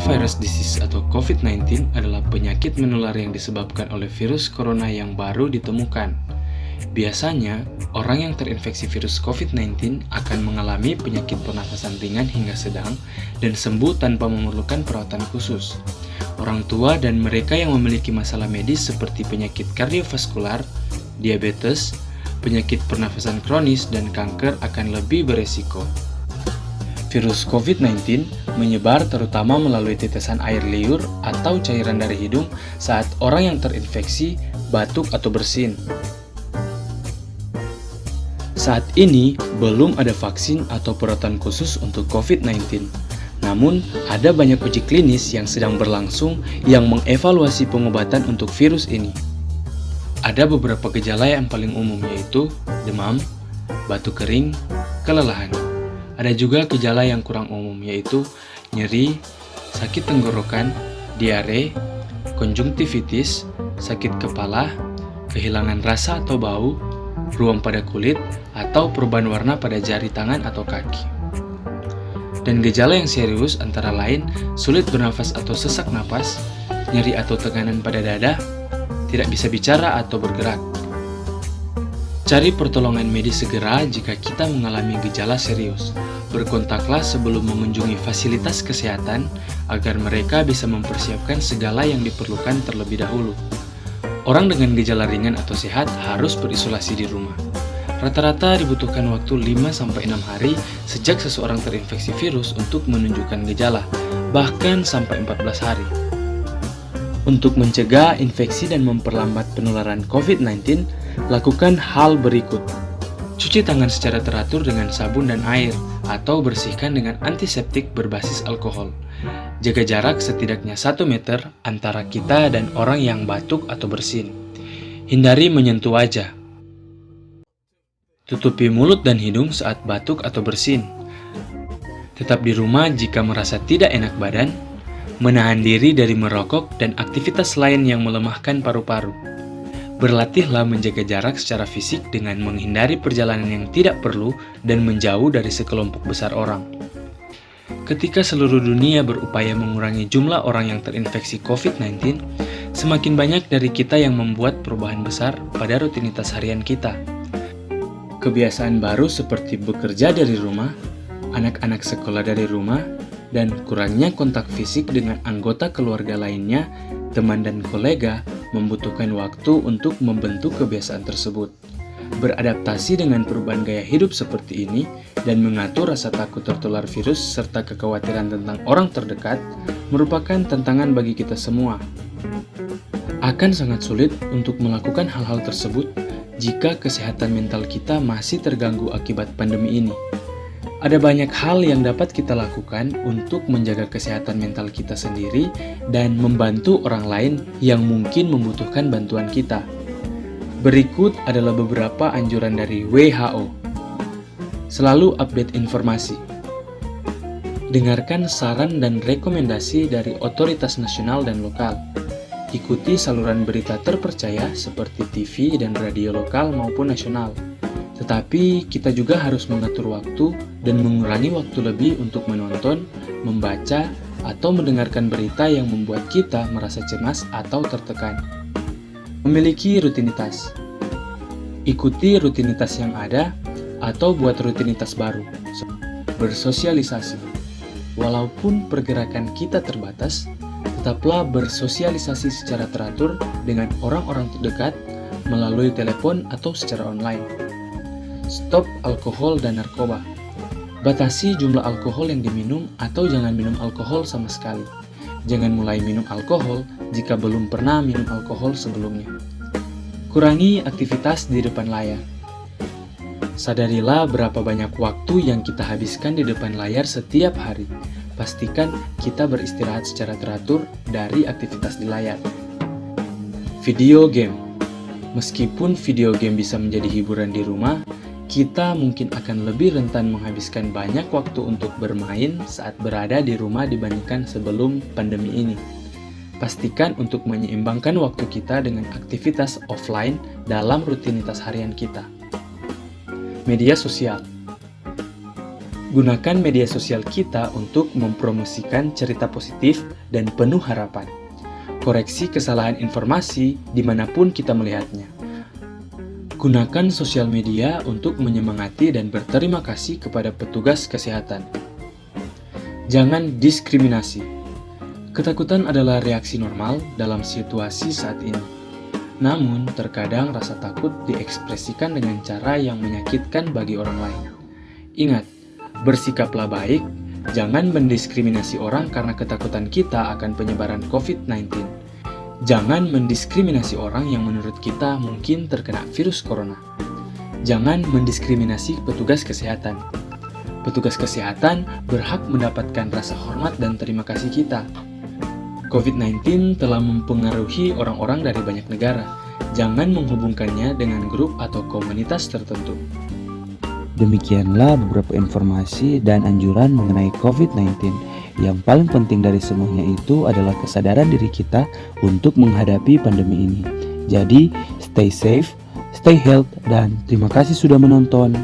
Coronavirus disease atau COVID-19 adalah penyakit menular yang disebabkan oleh virus corona yang baru ditemukan. Biasanya, orang yang terinfeksi virus COVID-19 akan mengalami penyakit pernafasan ringan hingga sedang dan sembuh tanpa memerlukan perawatan khusus. Orang tua dan mereka yang memiliki masalah medis seperti penyakit kardiovaskular, diabetes, penyakit pernafasan kronis, dan kanker akan lebih beresiko. Virus COVID-19 menyebar terutama melalui tetesan air liur atau cairan dari hidung saat orang yang terinfeksi batuk atau bersin. Saat ini, belum ada vaksin atau perawatan khusus untuk COVID-19. Namun, ada banyak uji klinis yang sedang berlangsung yang mengevaluasi pengobatan untuk virus ini. Ada beberapa gejala yang paling umum yaitu demam, batuk kering, kelelahan. Ada juga gejala yang kurang umum yaitu nyeri, sakit tenggorokan, diare, konjungtivitis, sakit kepala, kehilangan rasa atau bau, ruam pada kulit, atau perubahan warna pada jari tangan atau kaki. Dan gejala yang serius antara lain sulit bernafas atau sesak napas, nyeri atau tekanan pada dada, tidak bisa bicara atau bergerak. Cari pertolongan medis segera jika kita mengalami gejala serius. Berkontaklah sebelum mengunjungi fasilitas kesehatan agar mereka bisa mempersiapkan segala yang diperlukan terlebih dahulu. Orang dengan gejala ringan atau sehat harus berisolasi di rumah. Rata-rata dibutuhkan waktu 5-6 hari sejak seseorang terinfeksi virus untuk menunjukkan gejala, bahkan sampai 14 hari. Untuk mencegah infeksi dan memperlambat penularan COVID-19, lakukan hal berikut. Cuci tangan secara teratur dengan sabun dan air, atau bersihkan dengan antiseptik berbasis alkohol. Jaga jarak setidaknya 1 meter antara kita dan orang yang batuk atau bersin. Hindari menyentuh wajah. Tutupi mulut dan hidung saat batuk atau bersin. Tetap di rumah jika merasa tidak enak badan. Menahan diri dari merokok dan aktivitas lain yang melemahkan paru-paru. Berlatihlah menjaga jarak secara fisik dengan menghindari perjalanan yang tidak perlu dan menjauh dari sekelompok besar orang. Ketika seluruh dunia berupaya mengurangi jumlah orang yang terinfeksi COVID-19, semakin banyak dari kita yang membuat perubahan besar pada rutinitas harian kita. Kebiasaan baru seperti bekerja dari rumah, anak-anak sekolah dari rumah, dan kurangnya kontak fisik dengan anggota keluarga lainnya, teman dan kolega, membutuhkan waktu untuk membentuk kebiasaan tersebut. Beradaptasi dengan perubahan gaya hidup seperti ini dan mengatur rasa takut tertular virus serta kekhawatiran tentang orang terdekat merupakan tantangan bagi kita semua. Akan sangat sulit untuk melakukan hal-hal tersebut jika kesehatan mental kita masih terganggu akibat pandemi ini. Ada banyak hal yang dapat kita lakukan untuk menjaga kesehatan mental kita sendiri dan membantu orang lain yang mungkin membutuhkan bantuan kita. Berikut adalah beberapa anjuran dari WHO. Selalu update informasi. Dengarkan saran dan rekomendasi dari otoritas nasional dan lokal. Ikuti saluran berita terpercaya seperti TV dan radio lokal maupun nasional. Tetapi kita juga harus mengatur waktu dan mengurangi waktu lebih untuk menonton, membaca, atau mendengarkan berita yang membuat kita merasa cemas atau tertekan. Memiliki rutinitas. Ikuti rutinitas yang ada atau buat rutinitas baru. Bersosialisasi. Walaupun pergerakan kita terbatas, tetaplah bersosialisasi secara teratur dengan orang-orang terdekat melalui telepon atau secara online. Stop alkohol dan narkoba. Batasi jumlah alkohol yang diminum atau jangan minum alkohol sama sekali. Jangan mulai minum alkohol jika belum pernah minum alkohol sebelumnya. Kurangi aktivitas di depan layar. Sadarilah berapa banyak waktu yang kita habiskan di depan layar setiap hari. Pastikan kita beristirahat secara teratur dari aktivitas di layar. Video game. Meskipun video game bisa menjadi hiburan di rumah, kita mungkin akan lebih rentan menghabiskan banyak waktu untuk bermain saat berada di rumah dibandingkan sebelum pandemi ini. Pastikan untuk menyeimbangkan waktu kita dengan aktivitas offline dalam rutinitas harian kita. Media sosial. Gunakan media sosial kita untuk mempromosikan cerita positif dan penuh harapan. Koreksi kesalahan informasi dimanapun kita melihatnya. Gunakan sosial media untuk menyemangati dan berterima kasih kepada petugas kesehatan. Jangan diskriminasi. Ketakutan adalah reaksi normal dalam situasi saat ini. Namun, terkadang rasa takut diekspresikan dengan cara yang menyakitkan bagi orang lain. Ingat, bersikaplah baik, jangan mendiskriminasi orang karena ketakutan kita akan penyebaran COVID-19. Jangan mendiskriminasi orang yang menurut kita mungkin terkena virus corona. Jangan mendiskriminasi petugas kesehatan. Petugas kesehatan berhak mendapatkan rasa hormat dan terima kasih kita. COVID-19 telah mempengaruhi orang-orang dari banyak negara. Jangan menghubungkannya dengan grup atau komunitas tertentu. Demikianlah beberapa informasi dan anjuran mengenai COVID-19. Yang paling penting dari semuanya itu adalah kesadaran diri kita untuk menghadapi pandemi ini. Jadi, stay safe, stay healthy, dan terima kasih sudah menonton.